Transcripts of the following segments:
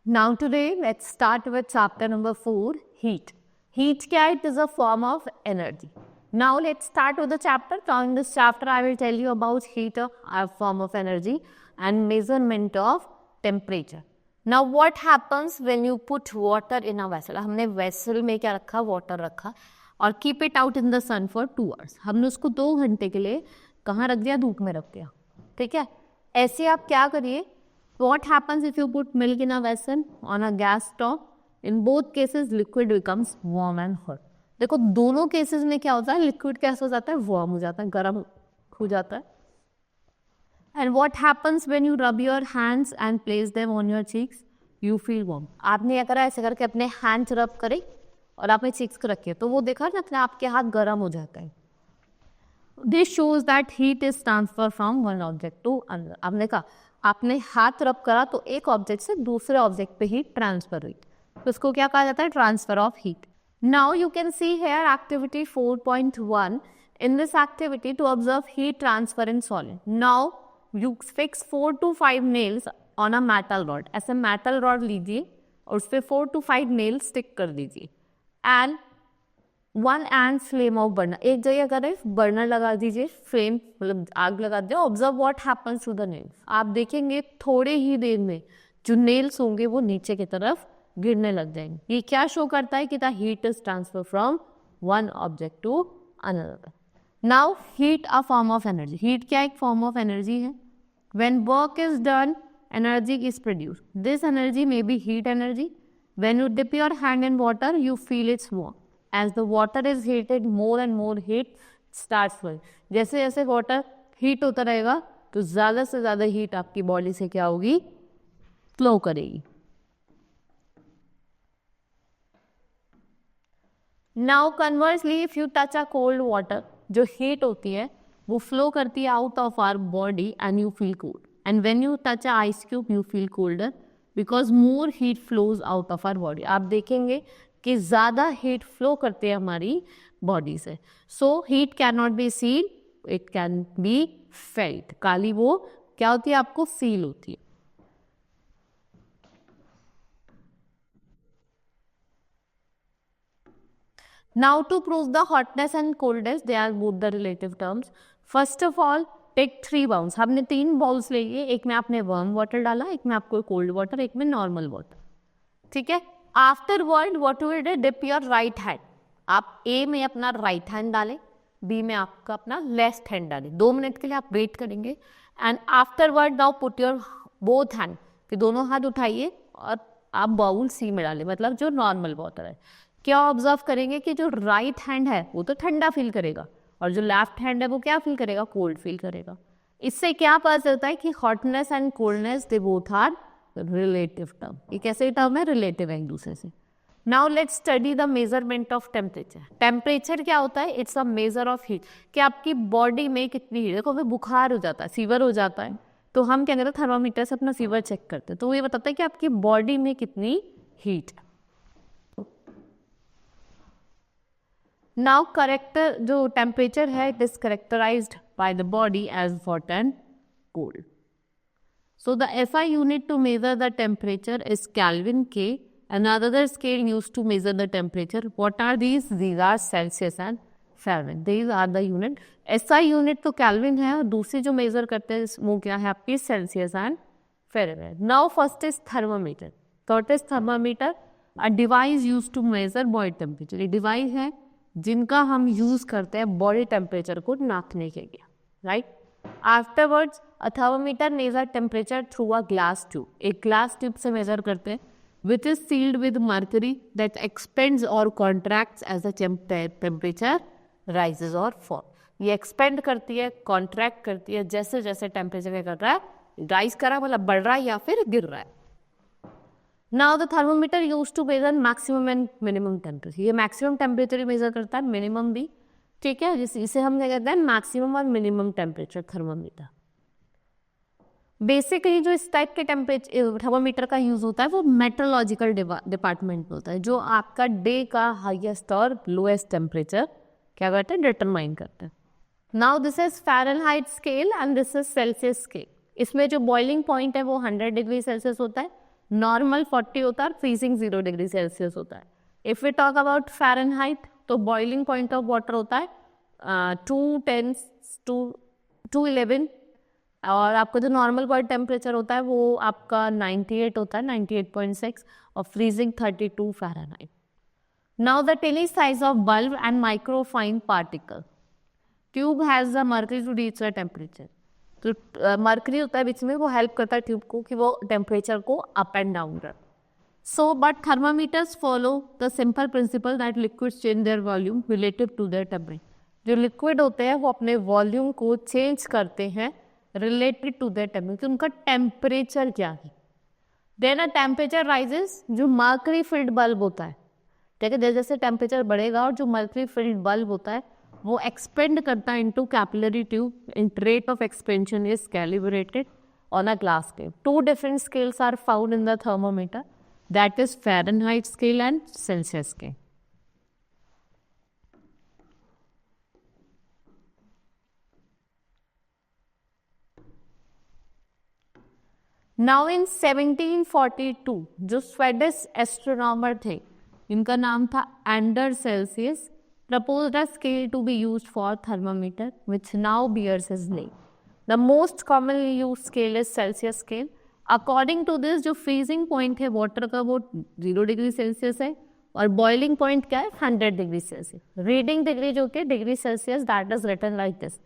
Now today let's start with chapter number 4, heat. Heat क्या है? It is a form of energy. Now let's start with the chapter. Now in this chapter I will tell you about heat, a form of energy, and measurement of temperature. Now what happens when you put water in a vessel? हमने vessel में क्या रखा? Water रखा और keep it out in the sun for 2 hours. हमने उसको 2 घंटे के लिए कहाँ रख दिया? धूप में रख दिया. ठीक है, ऐसे आप क्या करिए? What happens if you put milk in a vessel on a gas stove? In both cases liquid becomes warm and hot. देखो दोनों केसेस में क्या होता है? लिक्विड कैसे हो जाता है? वार्म हो जाता है, गर्म हो जाता है. And what happens when you rub your hands and place them on your cheeks? You feel warm. आपने क्या करा? ऐसे करके अपने हैंड्स रब करे और आपने चीक्स को रखे तो वो देखा ना अपने आपके हाथ गर्म हो जाता है. This shows that heat is transferred from one object to another. आपने कहा आपने हाथ रब करा तो एक ऑब्जेक्ट से दूसरे ऑब्जेक्ट पे हीट ट्रांसफर हुई, तो इसको क्या कहा जाता है? Transfer of heat. Now you can see here activity 4.1. In this activity to observe heat transfer in solid. Now you fix 4 to 5 nails on a metal rod. ऐसे मेटल रॉड लीजिए और उस पर 4 to 5 नेल स्टिक कर दीजिए and 1 and flame of burner. एक जगह करें बर्नर लगा दीजिए, फ्लेम मतलब आग लगा दीजिए. Observe what happens to the nails. आप देखेंगे थोड़े ही देर में जो नेल्स होंगे वो नीचे की तरफ गिरने लग जाएंगे. ये क्या शो करता है कि the heat is transfer from one object to another. Now heat a form of energy. Heat क्या एक फॉर्म ऑफ एनर्जी है. When work is done energy is produced. This energy may be heat energy. When you dip your hand in water you feel it's warm. As the water is heated, more and more heat starts flowing. जैसे जैसे water heat होता रहेगा तो ज़्यादा से ज़्यादा heat आपकी body से क्या होगी? फ्लो करेगी. Now conversely if you touch a cold water, जो हीट होती है वो फ्लो करती है out of our body and you feel cold. And when you touch a ice cube you feel colder because more heat flows out of our body. आप देखेंगे कि ज़्यादा हीट फ्लो करते हैं हमारी बॉडी से. So heat can not be seen, it can be felt. काली वो क्या होती है? आपको फील होती है. Now to prove the hotness and coldness, they are both the relative terms. First of all take 3 bowls. हमने 3 बाउल्स ले लिए. एक में आपने वार्म वाटर डाला, एक में आपको कोल्ड वाटर, एक में नॉर्मल वाटर. ठीक है. Afterward what you will dip your right hand. आप ए में अपना राइट हैंड डालें, बी में आपका अपना लेफ्ट हैंड डालें. 2 मिनट के लिए आप वेट करेंगे and afterward now put your both hand. फिर दोनों हाथ उठाइए और आप बाउल सी में डालें, मतलब जो नॉर्मल वाटर है. क्या ऑब्जर्व करेंगे कि जो राइट हैंड है वो तो ठंडा फील करेगा और जो लेफ्ट हैंड है वो क्या फील करेगा? कोल्ड फील करेगा. इससे क्या पता चलता है कि hotness and coldness they both are relative term. ये कैसे टर्म है? रिलेटिव है एक दूसरे से. Now let's study the measurement of temperature. Temperature क्या होता है? It's a measure of heat. कि आपकी बॉडी में कितनी हीट. देखो हमें बुखार हो जाता है, फीवर हो जाता है, तो हम क्या करते हैं? थर्मामीटर से अपना फीवर चेक करते हैं, तो ये बताता है कि आपकी बॉडी में कितनी हीट है. नाउ करेक्टर जो टेम्परेचर है it is characterized by the body as hot and cold. So the SI unit to measure the temperature is Kelvin K. Another scale used to measure the temperature. What are these? These are Celsius and Fahrenheit. These are the unit. SI unit तो Kelvin है और दूसरी जो measure करते हैं वो क्या है आपकी? Celsius and Fahrenheit. Now first is thermometer. What is thermometer? A device used to measure body temperature. ये device है जिनका हम use करते हैं body temperature को नापने के लिए, right? Afterwards, a thermometer measures temperature through a glass tube. एक glass tube से measure करते हैं, which is sealed with mercury that expands or contracts as the temperature rises or falls. ये expand करती है, contract करती है जैसे जैसे temperature क्या कर रहा है? rise कर रहा है, मतलब बढ़ रहा है या फिर गिर रहा है. Now the thermometer used to measure maximum and minimum temperature. ये maximum temperature measure करता है, minimum भी. ठीक है, इसे हम क्या कहते हैं? मैक्सिमम और मिनिमम टेम्परेचर थर्मोमीटर. बेसिकली जो इस टाइप के थर्मोमीटर का यूज होता है वो मेट्रोलॉजिकल डिपार्टमेंट में होता है, जो आपका डे का हाईएस्ट और लोएस्ट टेम्परेचर क्या करते हैं, डिटरमाइन करते हैं. Now this is Fahrenheit scale and this is Celsius scale. इसमें जो बॉइलिंग पॉइंट है वो 100 डिग्री सेल्सियस होता है, नॉर्मल 40 होता है, फ्रीजिंग 0 डिग्री सेल्सियस होता है. If we talk about Fahrenheit तो बॉइलिंग पॉइंट ऑफ वाटर होता है 210 टू 11, और आपका जो नॉर्मल बॉडी टेम्परेचर होता है वो आपका 98 होता है, 98.6, और freezing 32 Fahrenheit. Now the tiny size of bulb and microfine particle. Tube has the mercury to reach the temperature. तो मर्करी होता है बीच में, वो हेल्प करता है ट्यूब को कि वो टेम्परेचर को अप एंड डाउन करे. So but thermometers follow the simple principle that liquids change their volume relative to their temperature. जो लिक्विड होते हैं वो अपने वॉल्यूम को चेंज करते हैं रिलेटेड टू देयर टेम्परेचर. उनका टेम्परेचर क्या है. Then a temperature rises. जो मर्करी फिल्ड बल्ब होता है, ठीक है, जैसे जैसे टेम्परेचर बढ़ेगा और जो मर्करी फिल्ड बल्ब होता है वो एक्सपेंड करता है into capillary tube. In rate of expansion is calibrated on a glass scale. 2 different scales are found in the thermometer, that is Fahrenheit scale and Celsius scale. Now in 1742 जो Swedish astronomer थे, इनका नाम था Anders Celsius, proposed a scale to be used for thermometer which now bears his name. The most commonly used scale is Celsius scale. According to this जो freezing point है water का वो 0 degree Celsius है, और boiling point क्या है 100 degree Celsius. Reading degree जो कि degree Celsius, that is written like this.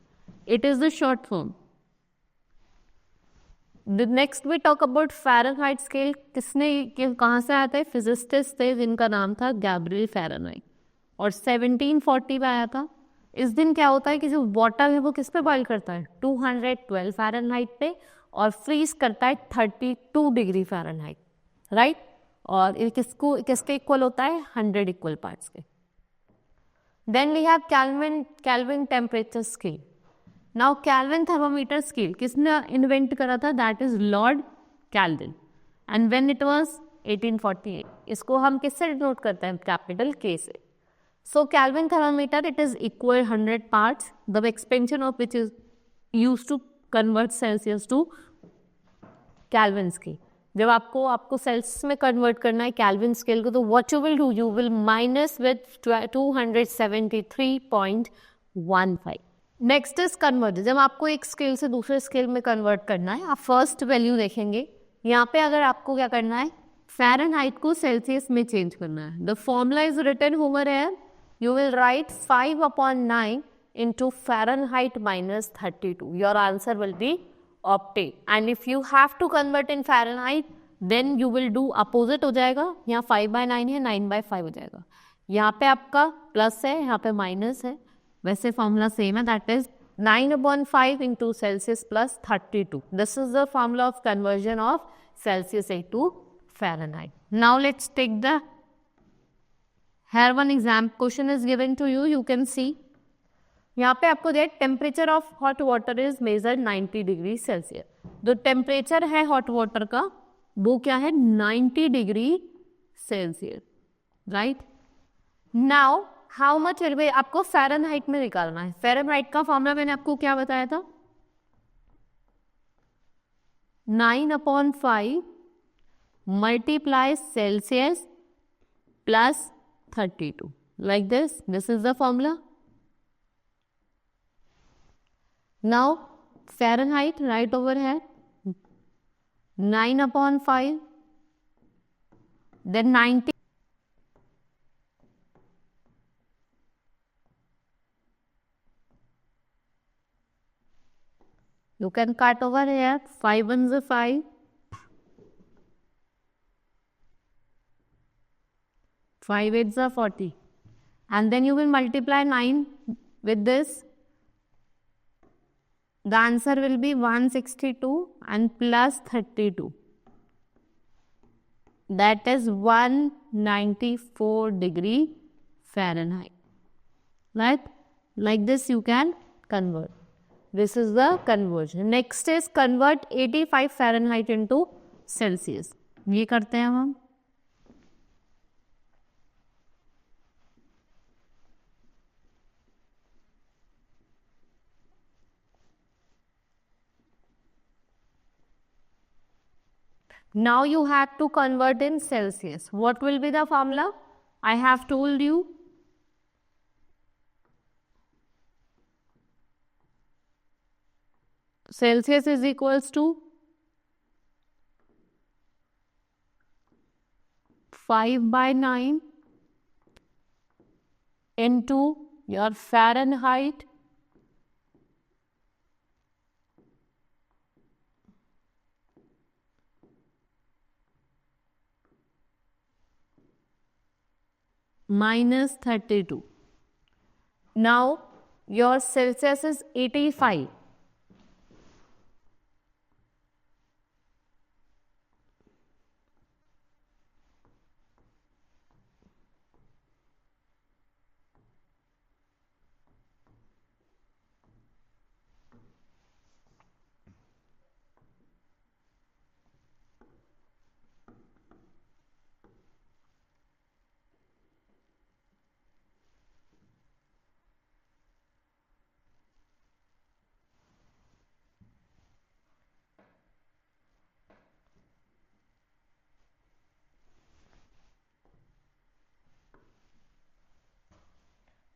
It is the short form. Next we talk about Fahrenheit scale. कहाँ से आता है, फिजिसिस्ट थे जिनका नाम था गैब्रियल फ़ारेनहाइट, और 1740 में आया था. इस दिन क्या होता है कि जो वाटर है वो किस पे बॉइल करता है, 212 फ़ारेनहाइट पे, और फ्रीज करता है 32 डिग्री फ़ारेनहाइट, राइट. और ये किसके इक्वल होता है, 100 इक्वल पार्ट्स के. Then we have Kelvin temperature scale. Now Kelvin thermometer scale किसने इन्वेंट करा था, that is Lord Kelvin, and when it was 1848. इसको हम किससे डिनोट करते हैं, कैपिटल के से. So Kelvin thermometer, it is equal 100 parts, the expansion of which is used to convert Celsius to Kelvin scale. जब आपको सेल्सियस में कन्वर्ट करना है कैल्विन स्केल को, तो what you will do, you will minus with 273.15. Next is conversion. जब आपको एक स्केल से दूसरे स्केल में कन्वर्ट करना है, आप फर्स्ट वैल्यू देखेंगे. यहाँ पे अगर आपको क्या करना है, फ़ारेनहाइट को सेल्सियस में चेंज करना है. The formula is written over here. You will write 5/9 into Fahrenheit minus 32. Your answer will be obtained. And if you have to convert in Fahrenheit, then you will do opposite हो जाएगा. यहाँ 5/9 है, 9/5 हो जाएगा. यहाँ पे आपका प्लस है, यहाँ पे माइनस है. वैसे फॉर्मूला सेम है, that is 9/5 into Celsius plus 32. This is the formula of conversion of Celsius to Fahrenheit. Now let's take the Here one exam question is given to you. You can see यहाँ पे आपको दिया temperature of hot water is measured 90 degree Celsius. जो temperature है hot water का वो क्या है, 90 degree Celsius, right. Now how much will be, आपको फ़ारेनहाइट में निकालना है. फ़ारेनहाइट का फॉर्मूला मैंने आपको क्या बताया था, 9/5 multiply Celsius plus 32, like this. This is the formula. Now Fahrenheit right over here, 9/5, then 90. You can cut over here, 5 ones are 5. 5 8s are 40, and then you will multiply 9 with this. The answer will be 162 and plus 32. That is 194 degree Fahrenheit. Right? Like this you can convert. This is the conversion. Next is convert 85 Fahrenheit into Celsius. ये करते हैं हम. Now you have to convert in Celsius. What will be the formula? I have told you. Celsius is equals to 5/9 into your Fahrenheit minus 32. Now your Celsius is 85.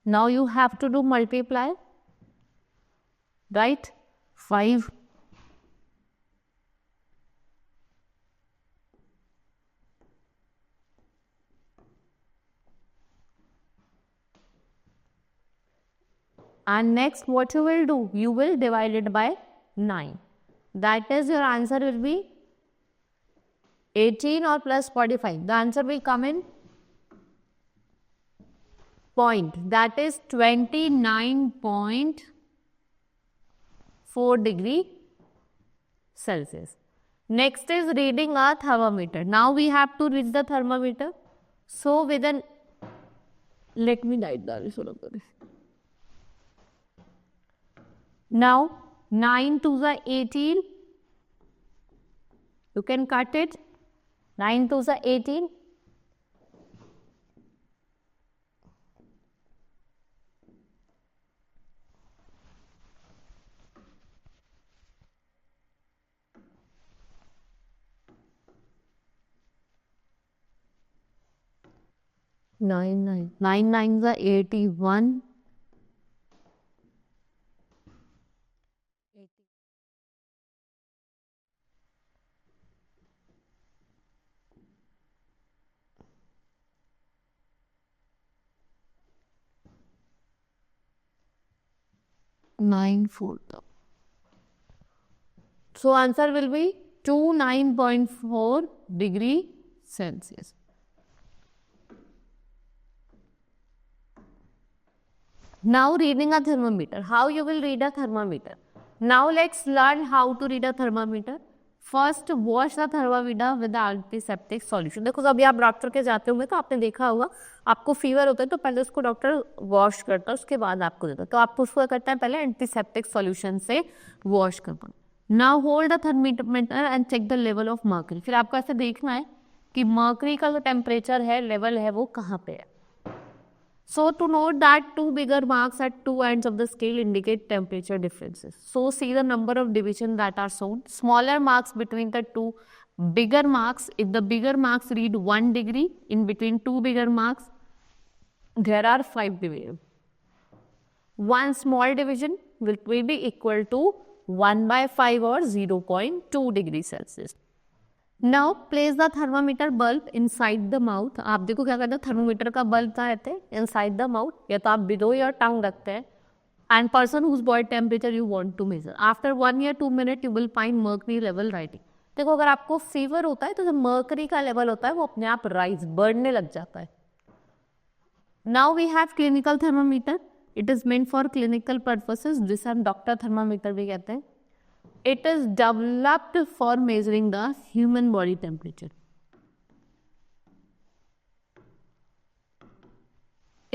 Now you have to do multiply, right? 5 and next what you will do? You will divide it by 9. That is, your answer will be 18 or plus 45. The answer will come in point. That is 29.4 degree Celsius. Next is reading a thermometer. Now we have to read the thermometer. So with an, let me write down this. Now 9 to the 18. You can cut it. 9 to the 18. Nine nines are 81. 9/4. So answer will be 29.4 degree Celsius. Now reading a thermometer. How you will read a thermometer? Now let's learn how to read a thermometer. First wash the thermometer with antiseptic solution. देखो अभी आप doctor के जाते होंगे तो आपने देखा होगा, आपको फीवर होता है तो पहले उसको डॉक्टर वॉश करता है, उसके बाद आपको देता है. तो आपको उसको करता है पहले एंटीसेप्टिक सॉल्यूशन से वॉश करना. Now hold the thermometer and check the level of mercury. फिर आपको ऐसे देखना है कि मर्करी का जो टेम्परेचर है, लेवल है, वो कहाँ पे है. So to note that two bigger marks at two ends of the scale indicate temperature differences. So see the number of divisions that are shown. Smaller marks between the two bigger marks. If the bigger marks read 1 degree, in between two bigger marks, there are 5 divisions. One small division will be equal to 1/5 or 0.2 degrees Celsius. Now place the thermometer bulb inside the mouth. आप देखो क्या करते हैं, thermometer का bulb कहाँ रहते हैं? Inside the mouth, या तो आप बिलो योर टंग रखते हैं. And person whose body temperature you want to measure. After 1 या 2 minute you will find mercury level writing. देखो अगर आपको फीवर होता है तो जो मर्करी का लेवल होता है वो अपने आप राइज बढ़ने लग जाता है. Now we have clinical thermometer. It is meant for clinical purposes, जिसे हम डॉक्टर थर्मामीटर भी कहते हैं. It is developed for measuring the human body temperature.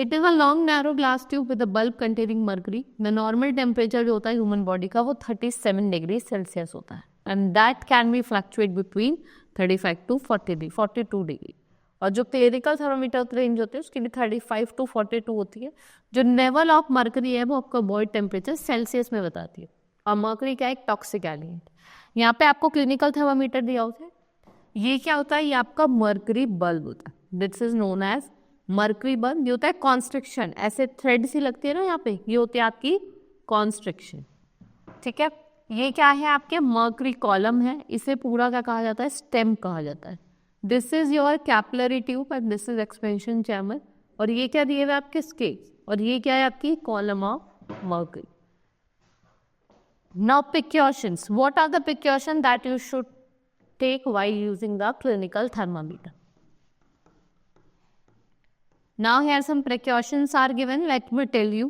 It is a long narrow glass tube with a bulb containing mercury. The normal temperature जो होता है human body का वो 37 degree Celsius होता है. And that can be fluctuate between 35 to 42 degree. और जो clinical thermometer range होते हैं उसकी भी 35 to 42 होती है. जो लेवल ऑफ मर्करी है वो आपका बॉडी टेम्परेचर सेल्सियस में बताती है. और मर्करी क्या एक टॉक्सिक एलिमेंट. यहाँ पे आपको क्लिनिकल थर्मामीटर दिया होता है. ये क्या होता है, ये आपका मर्करी बल्ब होता है, this is known as mercury bulb. ये होता है कॉन्स्ट्रिक्शन, ऐसे थ्रेड सी लगती है ना यहाँ पे, ये होती है आपकी कॉन्स्ट्रिक्शन, ठीक है। ये क्या है, आपके मर्करी कॉलम है, इसे पूरा क्या कहा जाता है, स्टेम कहा जाता है। This is your capillary tube and this is expansion chamber, और ये क्या दिए हुए आपके स्केल्स, और ये क्या है आपकी column of mercury. Now precautions, what are the precaution that you should take while using the clinical thermometer. Now here some precautions are given, let me tell you.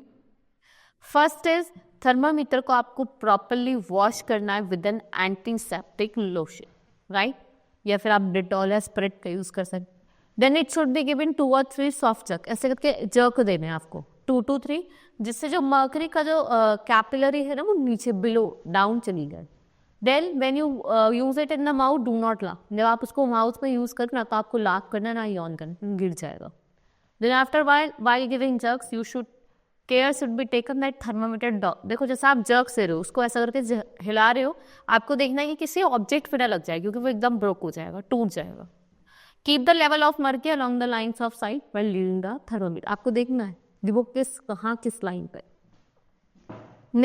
First is thermometer को आपको properly wash करना है with an antiseptic lotion, right? या फिर आप Dettol या Spirit का use कर सकते। Then it should be given 2 or 3 soft jerk, ऐसे करके jerk देने हैं आपको 2 to 3, जिससे जो मर्करी का जो कैपिलरी है ना वो नीचे बिलो डाउन चली जाए। Then when you use it in the mouth, do not laugh. जब आप उसको माउथ में यूज करना तो आपको लाफ करना ना यॉन करना, गिर जाएगा। Then after while giving jerks, you should care should be taken that thermometer dog. देखो जैसे आप jerk से रहे हो, उसको ऐसा करके हिला रहे हो, आपको देखना है कि किसी ऑब्जेक्ट पे ना लग जाए, क्योंकि वो एकदम ब्रोक हो जाएगा, टूट जाएगा। Keep the level of mercury along the lines of sight while using the thermometer. आपको देखना है कि वो कहाँ किस लाइन पे।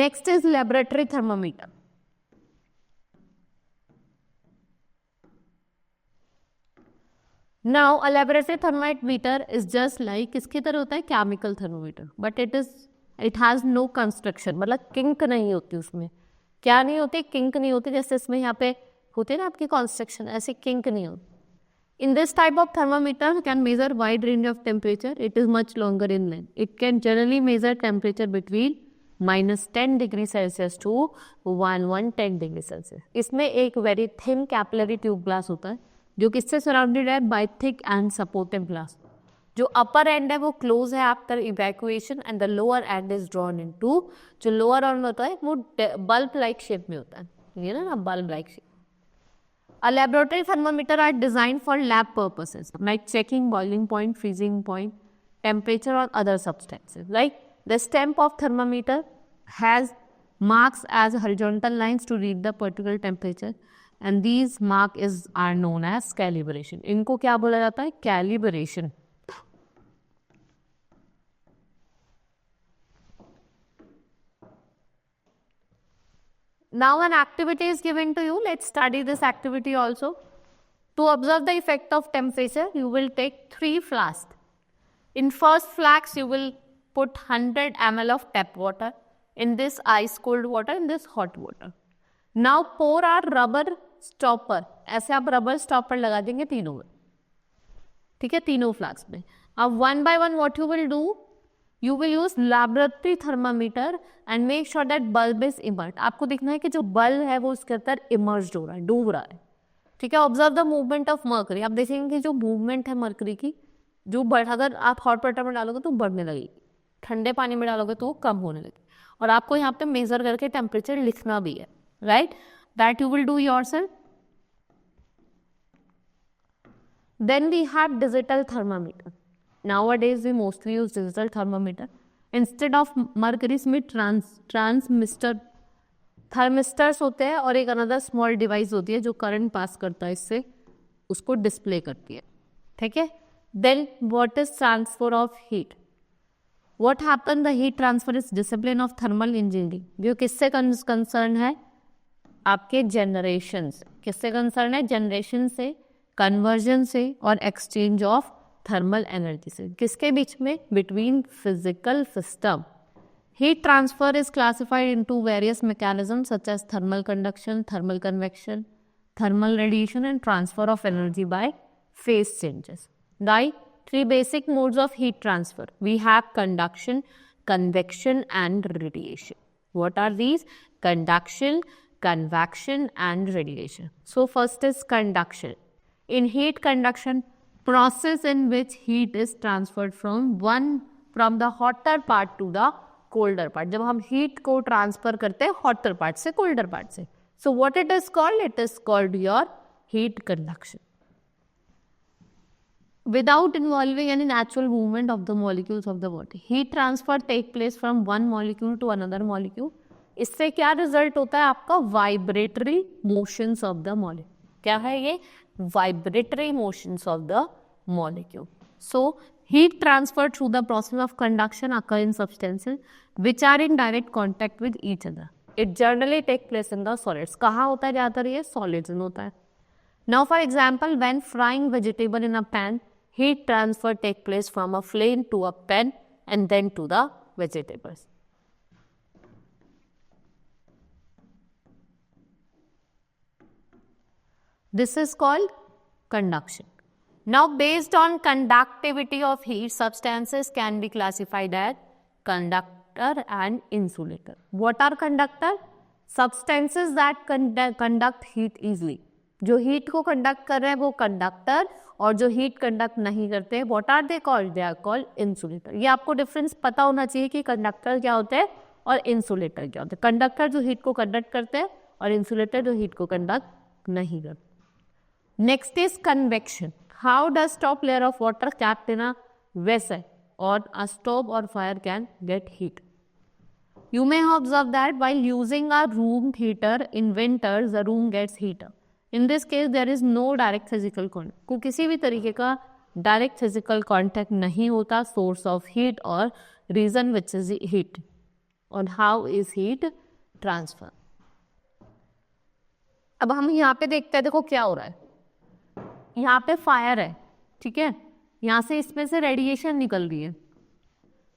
Next is laboratory thermometer. Now a laboratory thermometer is just like किसकी तरह होता है, chemical thermometer, but it has no construction, मतलब किंक नहीं होती उसमें। क्या नहीं होती, किंक नहीं होती, जैसे इसमें यहाँ पे होते ना आपकी कंस्ट्रक्शन, ऐसे किंक नहीं होती। In this type of thermometer can measure wide range of temperature, it is much longer in length, it can generally measure temperature between -10 degree Celsius to 110 degree Celsius. इसमें एक very thin capillary tube glass होता है जो किससे surrounded है, by thick and supportive glass. जो upper end है वो क्लोज है after evacuation and the lower end is drawn into, जो लोअर एंड होता है वो बल्ब लाइक शेप में होता है, ये ना bulb like shape. A laboratory thermometer are designed for lab purposes like checking boiling point, freezing point, temperature or other substances. Like the stamp of thermometer has marks as horizontal lines to read the particular temperature. And these mark are known as calibration. इनको क्या बोला जाता है, calibration. Now an activity is given to you. Let's study this activity also. To observe the effect of temperature, you will take 3 flasks. In first flask, you will put 100 ml of tap water. In this ice cold water, in this hot water. Now pour our rubber stopper. ऐसे आप rubber stopper लगा देंगे तीनों में, ठीक है, तीनों flask में। अब 1 by 1 what you will do, you will use laboratory thermometer and make sure that bulb is immersed. आपको देखना है कि जो बल्ब है वो उसके अंदर इमर्स्ड हो रहा है, डूब रहा है, ठीक है। Observe the movement of mercury, आप देखेंगे कि जो मूवमेंट है मर्करी की, जो अगर आप हॉट वाटर में डालोगे तो बढ़ने लगेगी, ठंडे पानी में डालोगे तो वो कम होने लगेगी। और आपको यहाँ पे मेजर करके टेम्परेचर लिखना भी है, right, that you will do yourself. Then we have digital thermometer. Nowadays we mostly use digital thermometer. Instead of mercury में थर्मिस्टर्स होते हैं और एक अनदर स्मॉल डिवाइस होती है जो करंट पास करता है, इससे उसको डिस्प्ले करती है, ठीक है। Then what is transfer of heat? What happened? The heat transfer is discipline of thermal engineering. जो किससे कंसर्न है, आपके जनरेशन से। किससे कंसर्न है, जनरेशन से, कन्वर्जन से और एक्सचेंज ऑफ थर्मल एनर्जी से। किसके बीच में, between physical system. Heat transfer is classified into various mechanism such as thermal conduction, thermal convection, thermal radiation and transfer of energy by phase changes. Right, 3 basic modes of heat transfer. We have conduction, convection and radiation. What are these? Conduction, convection and radiation. So first is conduction. In heat conduction, process in which heat is transferred from the hotter part to the colder part. जब हम heat को transfer करते हैं hotter part से colder part से, so what it is called? It is called your heat conduction. Without involving any natural movement of the molecules of the body, heat transfer take place from one molecule to another molecule. इससे क्या result होता है आपका, vibratory motions of the molecule. क्या है ये, vibratory motions of the molecule. So, heat transfer through the process of conduction occur in substances which are in direct contact with each other. It generally takes place in the solids. कहाँ होता है ज़्यादातर ये? Solids में होता है. Now, for example, when frying vegetable in a pan, heat transfer takes place from a flame to a pan and then to the vegetables. This is called conduction. Now, based on conductivity of heat, substances can be classified as conductor and insulator. What are conductor? Substances that conduct heat easily. जो heat को conduct कर रहे हैं वो conductor, और जो heat conduct नहीं करते what are they called? They are called insulator. ये आपको डिफरेंस पता होना चाहिए कि कंडक्टर क्या होते हैं और इंसुलेटर क्या होते हैं. कंडक्टर जो हीट को कंडक्ट करते हैं और इंसुलेटर जो हीट को कंडक्ट नहीं करते. Next is convection. How does top layer of water capped in a vessel or a stove or fire can get heat? You may observe that while using a room heater in winters, the room gets heater. In this case, there is no direct physical contact. को किसी भी तरीके का direct physical contact नहीं होता source of heat और reason which is heat. और how is heat transfer? अब हम यहाँ पे देखते हैं, देखो क्या हो रहा है. यहाँ पे फायर है, ठीक है. यहाँ से इसमें से रेडिएशन निकल रही है,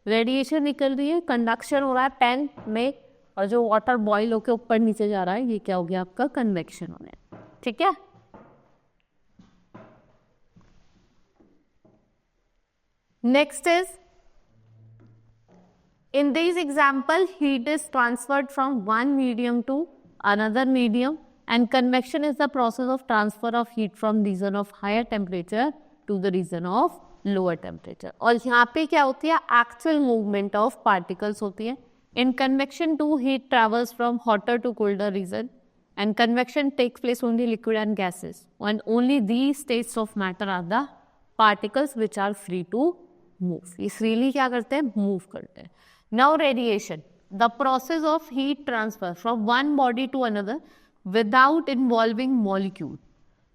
रेडिएशन निकल रही है, कंडक्शन हो रहा है पैन में, और जो वाटर बॉईल होकर ऊपर नीचे जा रहा है ये क्या हो गया आपका? कन्वेक्शन हो गया. ठीक है. Next is in this example heat is transferred from one medium to another medium, and convection is the process of transfer of heat from region of higher temperature to the region of lower temperature. और यहाँ पे क्या होती है? actual movement of particles होती है. In convection too, heat travels from hotter to colder region, and convection takes place only liquid and gases, and only these states of matter are the particles which are free to move. ये freely क्या करते हैं? move करते हैं. Now radiation, the process of heat transfer from one body to another without involving molecule,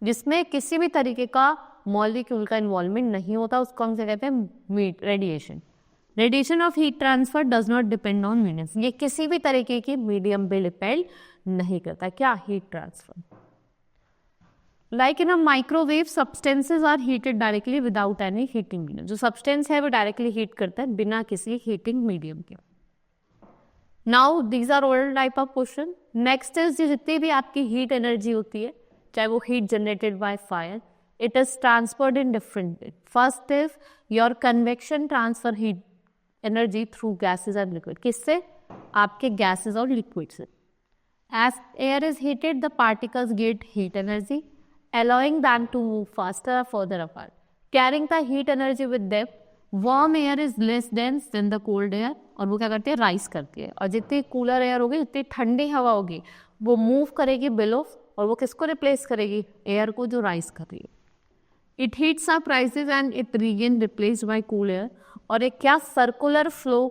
जिसमें किसी भी तरीके का मॉलिक्यूल का इन्वॉल्वमेंट नहीं होता, उसको हम कहते हैं radiation. Radiation of heat transfer does not depend on medium. ये किसी भी तरीके की मीडियम पे डिपेंड नहीं करता. क्या? Heat transfer. Like in a microwave, substances are heated directly without any heating medium. जो सब्सटेंस है वो डायरेक्टली हीट करता है बिना किसी हीटिंग मीडियम के. Now these are all type of question. Next is जितनी भी आपकी हीट एनर्जी होती है, चाहे वो heat generated by fire, it is transferred in different way. First is your convection transfer heat energy through gases and liquid. किससे? आपके gases और लिक्विड से. As air is heated the particles get heat energy allowing them to move faster or further apart, carrying the heat energy with them. Warm air is less dense then the cold air, और वो क्या करती है? Rise करती है. और जितनी cooler air होगी, जितनी ठंडी हवा होगी, वो मूव करेगी बिलो, और वो किसको रिप्लेस करेगी? एयर को, जो राइज कर रही है. It heats up, rises and it regain replaced by cool air. और एक क्या सर्कुलर फ्लो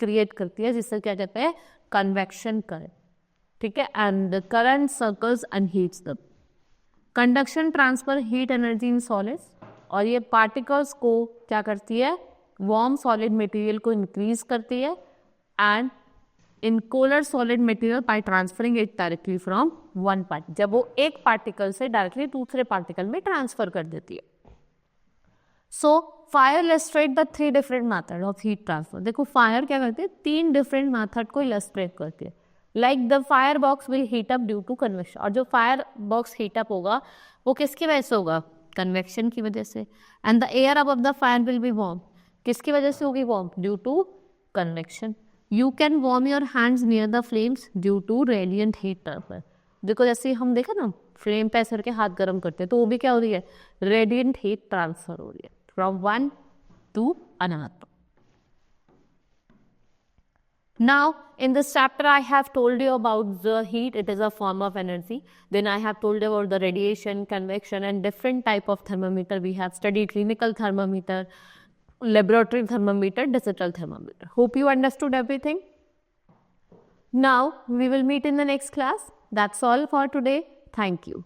क्रिएट करती है, जिससे क्या कहते हैं? Convection current. ठीक है. And the current circles and heats the conduction transfer heat energy in solids. और ये पार्टिकल्स को क्या करती है? वार्म सॉलिड मटेरियल को इंक्रीज करती है, and in cooler solid material by transferring it directly from one particle. जब वो एक पार्टिकल से डायरेक्टली दूसरे पार्टिकल में ट्रांसफर कर देती है. So fire illustrate the 3 different method of heat transfer. देखो फायर क्या करती है? 3 डिफरेंट मेथड को इलस्ट्रेट करती है. Like the fire box will heat up due to convection. और जो फायर बॉक्स हीट अप होगा वो किसकी वजह से होगा? कन्वेक्शन की वजह से. And the air above the fan will be warm. किसकी वजह से होगी warm? Due to convection. You can warm your hands near the flames due to radiant heat transfer. देखो जैसे हम देखा ना, फ्लेम पे ऐसे के हाथ गर्म करते हैं, तो वो भी क्या हो रही है? रेडिएंट हीट ट्रांसफर हो रही है from one two another. Now, in this chapter, I have told you about the heat. It is a form of energy. Then I have told you about the radiation, convection, and different type of thermometer. We have studied clinical thermometer, laboratory thermometer, digital thermometer. Hope you understood everything. Now, we will meet in the next class. That's all for today. Thank you.